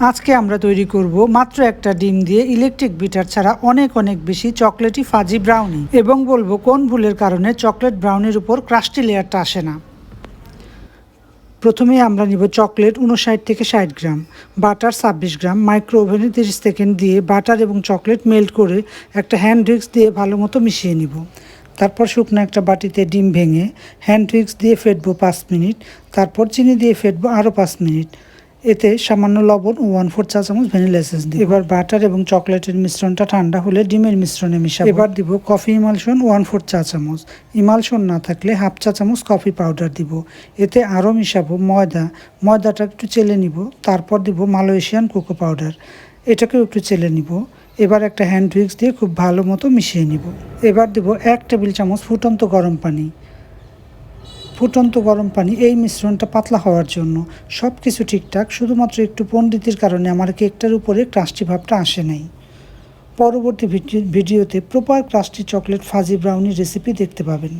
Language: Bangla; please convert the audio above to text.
আজকে আমরা তৈরি করব মাত্র একটা ডিম দিয়ে ইলেকট্রিক বিটার ছাড়া অনেক বেশি চকলেটি ফাজি ব্রাউনি এবং বলবো কোন ভুলের কারণে চকলেট ব্রাউনির উপর ক্রাস্টি লেয়ারটা আসে না। প্রথমে আমরা নিব চকলেট 59 থেকে 60 গ্রাম, বাটার 26 গ্রাম, মাইক্রো ওভেনে 30 সেকেন্ড দিয়ে বাটার এবং চকলেট মেল্ট করে একটা হ্যান্ড হুইক্স দিয়ে ভালো মতো মিশিয়ে নিব। তারপর শুকনো একটা বাটিতে ডিম ভেঙে হ্যান্ড হুইক্স দিয়ে ফেটবো 5 মিনিট, তারপর চিনি দিয়ে ফেটবো আরও 5 মিনিট। এতে সামান্য লবণ ও 1/4 চা চামচ ভ্যানিলা এসেন্স দিই। এবার বাটার এবং চকলেটের মিশ্রণটা ঠান্ডা হলে ডিমের মিশ্রণে মিশাবো। এবার দিব কফি ইমালশন 1/4 চা চামচ, ইমালশন না থাকলে 1/2 চা চামচ কফি পাউডার দিব। এতে আরও মিশাবো ময়দাটা একটু চেলে নিব, তারপর দিব মালয়েশিয়ান কোকো পাউডার, এটাকেও একটু চেলে নিব। এবার একটা হ্যান্ড হুইক্স দিয়ে খুব ভালো মতো মিশিয়ে নিব। এবার দেব 1 টেবিল চামচ ফুটন্ত গরম পানি এই মিশ্রণটা পাতলা হওয়ার জন্য। সব কিছু ঠিকঠাক, শুধুমাত্র একটু পণ্ডিতির কারণে আমার কেকটার উপরে ক্রাস্টি ভাবটা আসে নাই। পরবর্তী ভিডিওতে proper crusty chocolate fudgy brownie recipe দেখতে পাবেন।